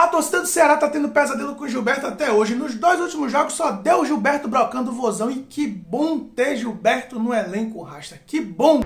A torcida do Ceará tá tendo pesadelo com o Gilberto até hoje. Nos 2 últimos jogos só deu o Gilberto brocando o vozão. E que bom ter Gilberto no elenco, Rasta. Que bom!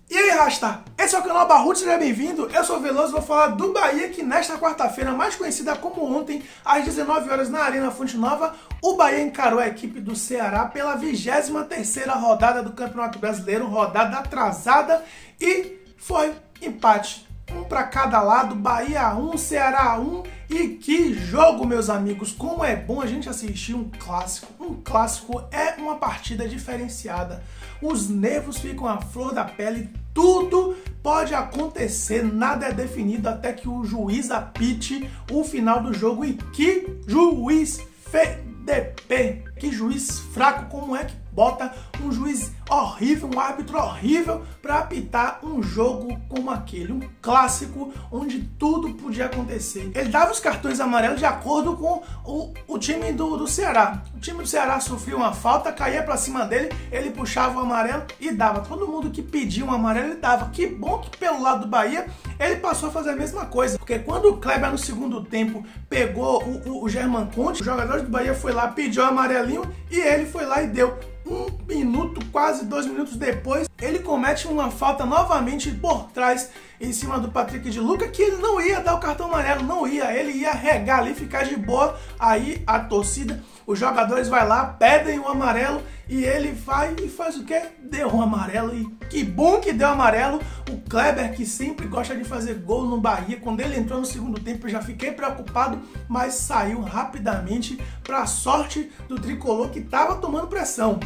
E aí, Rasta? Esse é o canal Barrudo, seja bem-vindo. Eu sou o Veloso e vou falar do Bahia, que nesta quarta-feira, mais conhecida como ontem, às 19 horas na Arena Fonte Nova, o Bahia encarou a equipe do Ceará pela 23ª rodada do Campeonato Brasileiro, rodada atrasada, e foi empate. Um para cada lado, Bahia 1, Ceará 1, e que jogo, meus amigos! Como é bom a gente assistir um clássico. Um clássico é uma partida diferenciada. Os nervos ficam à flor da pele, tudo pode acontecer, nada é definido até que o juiz apite o final do jogo. E que juiz FDP, que juiz fraco, como é que bota um juiz horrível, um árbitro horrível para apitar um jogo como aquele, um clássico onde tudo podia acontecer. Ele dava os cartões amarelos de acordo com o time do Ceará. O time do Ceará sofria uma falta, caía para cima dele, ele puxava o amarelo e dava. Todo mundo que pedia um amarelo, ele dava. Que bom que pelo lado do Bahia ele passou a fazer a mesma coisa, porque quando o Kleber no segundo tempo pegou o Germán Conte, os jogadores do Bahia foi lá, pediu o amarelinho e ele foi lá e deu. 1 minuto, quase 2 minutos depois, ele comete uma falta novamente por trás, em cima do Patrick de Lucca, que ele não ia dar o cartão amarelo, não ia, ele ia regar ali, ficar de boa. Aí a torcida, os jogadores vai lá, pedem o amarelo e ele vai e faz o quê? Deu um amarelo, e que bom que deu amarelo. O Kleber, que sempre gosta de fazer gol no Bahia, quando ele entrou no segundo tempo eu já fiquei preocupado, mas saiu rapidamente, para sorte do tricolor que estava tomando pressão.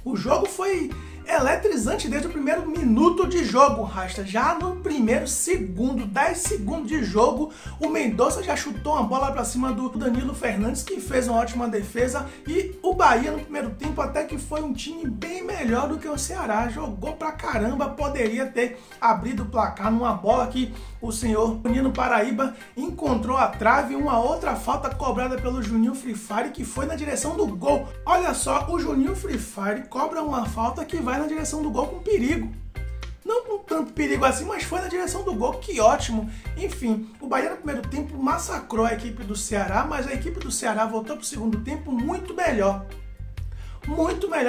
O jogo foi eletrizante desde o primeiro minuto de jogo, Rasta. Já no primeiro segundo, 10 segundos de jogo, o Mendonça já chutou uma bola para cima do Danilo Fernandes, que fez uma ótima defesa. E o Bahia no primeiro tempo até que foi um time bem melhor do que o Ceará. Jogou pra caramba, poderia ter abrido o placar numa bola que o senhor Nino Paraíba encontrou a trave. Uma outra falta cobrada pelo Juninho Free Fire, que foi na direção do gol. Olha só, o Juninho Free Fire cobra uma falta que vai na direção do gol com perigo. Não com tanto perigo assim, mas foi na direção do gol, que ótimo. Enfim, o Bahia no primeiro tempo massacrou a equipe do Ceará, mas a equipe do Ceará voltou para o segundo tempo muito melhor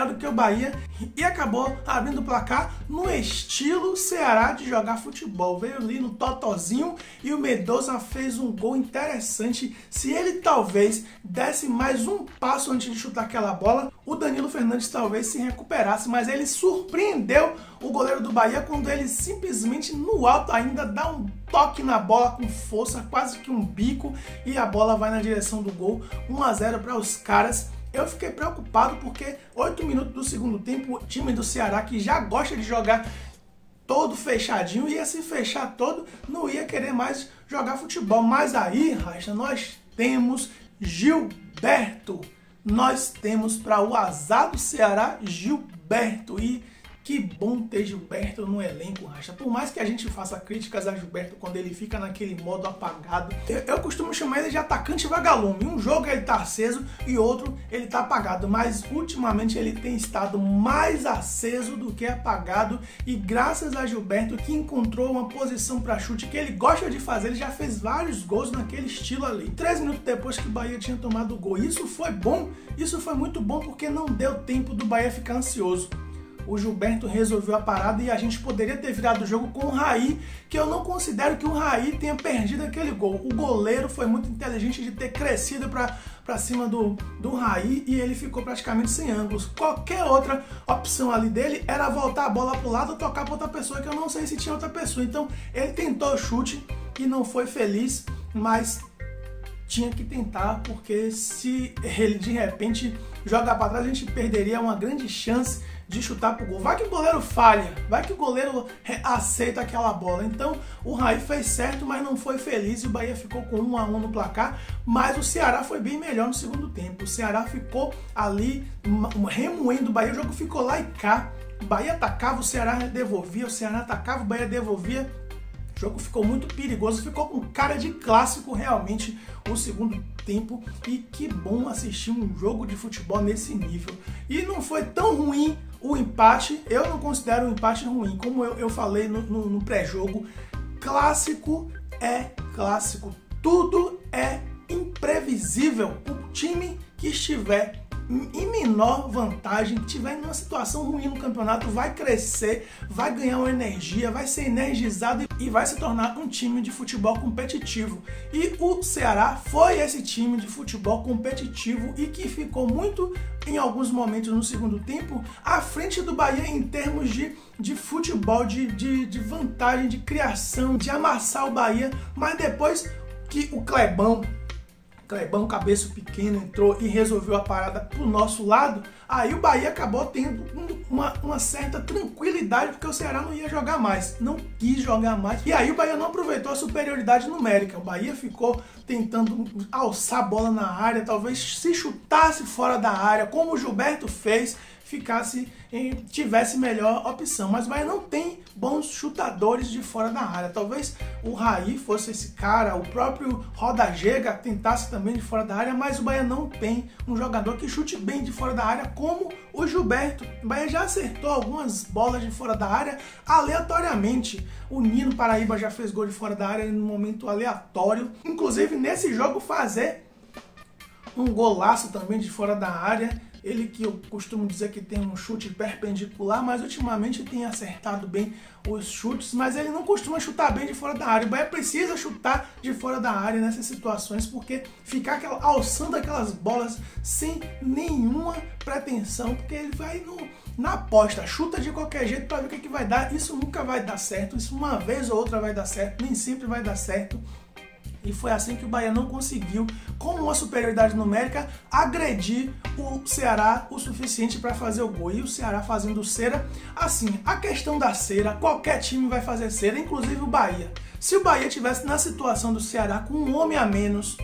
do que o Bahia, e acabou abrindo o placar no estilo Ceará de jogar futebol. Veio ali no totozinho e o Mendonça fez um gol interessante. Se ele talvez desse mais um passo antes de chutar aquela bola, o Danilo Fernandes talvez se recuperasse, mas ele surpreendeu o goleiro do Bahia quando ele simplesmente no alto ainda dá um toque na bola com força, quase que um bico, e a bola vai na direção do gol. 1-0 para os caras. Eu fiquei preocupado porque 8 minutos do segundo tempo, o time do Ceará, que já gosta de jogar todo fechadinho, ia se fechar todo, não ia querer mais jogar futebol. Mas aí, Racha, nós temos Gilberto. Nós temos para o azar do Ceará, Gilberto. E que bom ter Gilberto no elenco, Racha. Por mais que a gente faça críticas a Gilberto quando ele fica naquele modo apagado, eu costumo chamar ele de atacante vagalume. Um jogo ele tá aceso e outro ele tá apagado, mas ultimamente ele tem estado mais aceso do que apagado, e graças a Gilberto, que encontrou uma posição para chute que ele gosta de fazer, ele já fez vários gols naquele estilo ali. 3 minutos depois que o Bahia tinha tomado o gol. Isso foi bom, isso foi muito bom, porque não deu tempo do Bahia ficar ansioso. O Gilberto resolveu a parada e a gente poderia ter virado o jogo com o Raí, que eu não considero que o Raí tenha perdido aquele gol. O goleiro foi muito inteligente de ter crescido para cima do Raí, e ele ficou praticamente sem ângulos. Qualquer outra opção ali dele era voltar a bola para o lado ou tocar para outra pessoa, que eu não sei se tinha outra pessoa. Então ele tentou o chute e não foi feliz, mas tinha que tentar, porque se ele de repente jogar para trás, a gente perderia uma grande chance de chutar pro gol. Vai que o goleiro falha, vai que o goleiro aceita aquela bola. Então o Raí fez certo, mas não foi feliz, e o Bahia ficou com 1-1 no placar. Mas o Ceará foi bem melhor no segundo tempo. O Ceará ficou ali remoendo o Bahia, o jogo ficou lá e cá. O Bahia atacava, o Ceará devolvia, o Ceará atacava, o Bahia devolvia. O jogo ficou muito perigoso, ficou com cara de clássico realmente o segundo tempo. E que bom assistir um jogo de futebol nesse nível. E não foi tão ruim o empate, eu não considero o empate ruim. Como eu falei no pré-jogo, clássico é clássico. Tudo é imprevisível. O time que estiver em menor vantagem, que estiver em uma situação ruim no campeonato, vai crescer, vai ganhar uma energia, vai ser energizado e vai se tornar um time de futebol competitivo. E o Ceará foi esse time de futebol competitivo e que ficou muito, em alguns momentos no segundo tempo, à frente do Bahia em termos de futebol, de vantagem, de criação, de amassar o Bahia, mas depois que o Clebão, cabeça pequena, entrou e resolveu a parada pro nosso lado, aí o Bahia acabou tendo uma certa tranquilidade, porque o Ceará não ia jogar mais, não quis jogar mais, e aí o Bahia não aproveitou a superioridade numérica. O Bahia ficou tentando alçar a bola na área, talvez se chutasse fora da área, como o Gilberto fez, tivesse melhor opção, mas o Bahia não tem bons chutadores de fora da área. Talvez o Raí fosse esse cara, o próprio Rodagega tentasse também de fora da área, mas o Bahia não tem um jogador que chute bem de fora da área como o Gilberto. O Bahia já acertou algumas bolas de fora da área aleatoriamente. O Nino Paraíba já fez gol de fora da área em um momento aleatório, inclusive nesse jogo fazer um golaço também de fora da área. Ele que eu costumo dizer que tem um chute perpendicular, mas ultimamente tem acertado bem os chutes, mas ele não costuma chutar bem de fora da área. O Bahia precisa chutar de fora da área nessas situações, porque ficar alçando aquelas bolas sem nenhuma pretensão, porque ele vai na aposta, chuta de qualquer jeito para ver o que vai dar. Isso nunca vai dar certo, isso uma vez ou outra vai dar certo, nem sempre vai dar certo. E foi assim que o Bahia não conseguiu, com uma superioridade numérica, agredir o Ceará o suficiente para fazer o gol. E o Ceará fazendo cera, assim, a questão da cera, qualquer time vai fazer cera, inclusive o Bahia. Se o Bahia tivesse na situação do Ceará com um homem a menos,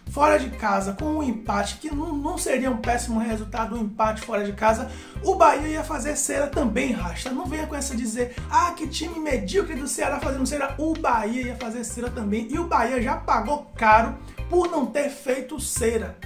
fora de casa, com um empate, que não seria um péssimo resultado, um empate fora de casa, o Bahia ia fazer cera também, Rasta. Não venha com essa dizer, que time medíocre do Ceará fazendo cera. O Bahia ia fazer cera também, e o Bahia já pagou caro por não ter feito cera.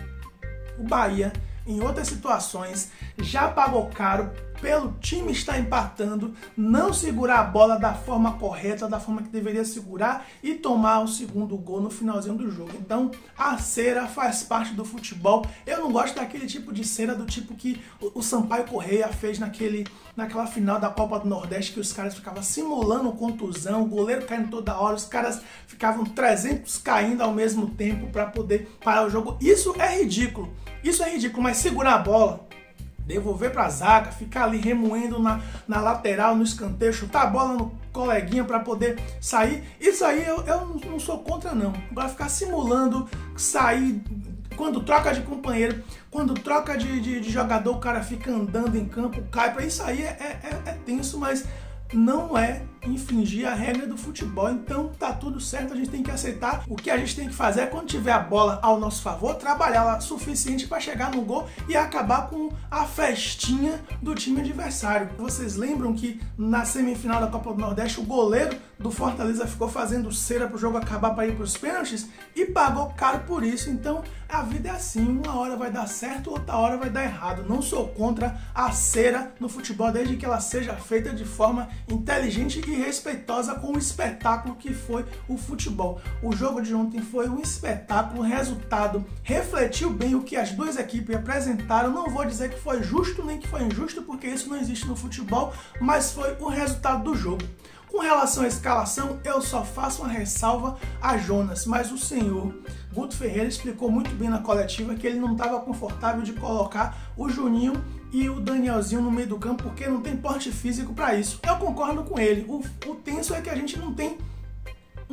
O Bahia, em outras situações, já pagou caro pelo time estar empatando, não segurar a bola da forma correta, da forma que deveria segurar e tomar o segundo gol no finalzinho do jogo. Então, a cera faz parte do futebol. Eu não gosto daquele tipo de cera do tipo que o Sampaio Corrêa fez naquela final da Copa do Nordeste, que os caras ficavam simulando contusão, o goleiro caindo toda hora, os caras ficavam 300 caindo ao mesmo tempo para poder parar o jogo. Isso é ridículo, mas segurar a bola, devolver para a zaga, ficar ali remoendo na lateral, no escanteio, chutar a bola no coleguinha para poder sair, isso aí eu não sou contra não. Agora ficar simulando, sair, quando troca de companheiro, quando troca de jogador, o cara fica andando em campo, cai, para isso aí é tenso, mas não é infringir a regra do futebol. Então tá tudo certo, a gente tem que aceitar. O que a gente tem que fazer é, quando tiver a bola ao nosso favor, trabalhá-la suficiente para chegar no gol e acabar com a festinha do time adversário. Vocês lembram que na semifinal da Copa do Nordeste o goleiro do Fortaleza ficou fazendo cera para o jogo acabar para ir para os pênaltis e pagou caro por isso. Então a vida é assim, uma hora vai dar certo, outra hora vai dar errado. Não sou contra a cera no futebol, desde que ela seja feita de forma inteligente e respeitosa com o espetáculo que foi o futebol. O jogo de ontem foi um espetáculo, o resultado refletiu bem o que as duas equipes apresentaram. Não vou dizer que foi justo nem que foi injusto, porque isso não existe no futebol, mas foi o resultado do jogo. Com relação à escalação, eu só faço uma ressalva a Jonas, mas o senhor Guto Ferreira explicou muito bem na coletiva que ele não estava confortável de colocar o Juninho e o Danielzinho no meio do campo, porque não tem porte físico para isso. Eu concordo com ele. O tenso é que a gente não tem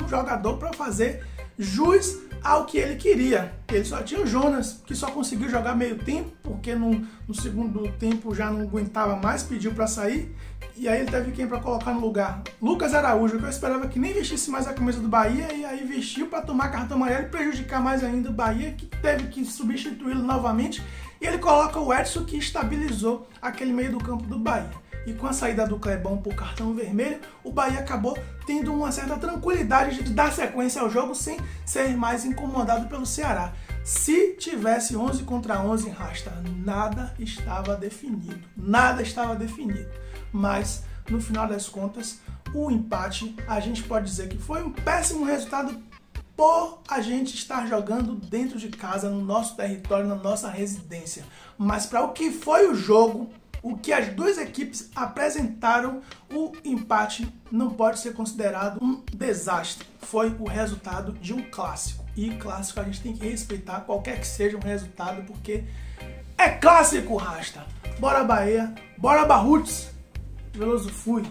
um jogador para fazer jus ao que ele queria. Ele só tinha o Jonas, que só conseguiu jogar meio tempo, porque no segundo tempo já não aguentava mais, pediu para sair, e aí ele teve quem para colocar no lugar? Lucas Araújo, que eu esperava que nem vestisse mais a camisa do Bahia, e aí vestiu para tomar cartão amarelo e prejudicar mais ainda o Bahia, que teve que substituí-lo novamente, e ele coloca o Edson, que estabilizou aquele meio do campo do Bahia. e com a saída do Clebão por cartão vermelho, o Bahia acabou tendo uma certa tranquilidade de dar sequência ao jogo sem ser mais incomodado pelo Ceará. Se tivesse 11 contra 11 em Rasta, nada estava definido. Nada estava definido. Mas, no final das contas, o empate, a gente pode dizer que foi um péssimo resultado por a gente estar jogando dentro de casa, no nosso território, na nossa residência. Mas para o que foi o jogo, o que as duas equipes apresentaram, o empate não pode ser considerado um desastre. Foi o resultado de um clássico. E clássico a gente tem que respeitar qualquer que seja o resultado, porque é clássico, Rasta. Bora Bahia, bora Barruts. Veloso fui.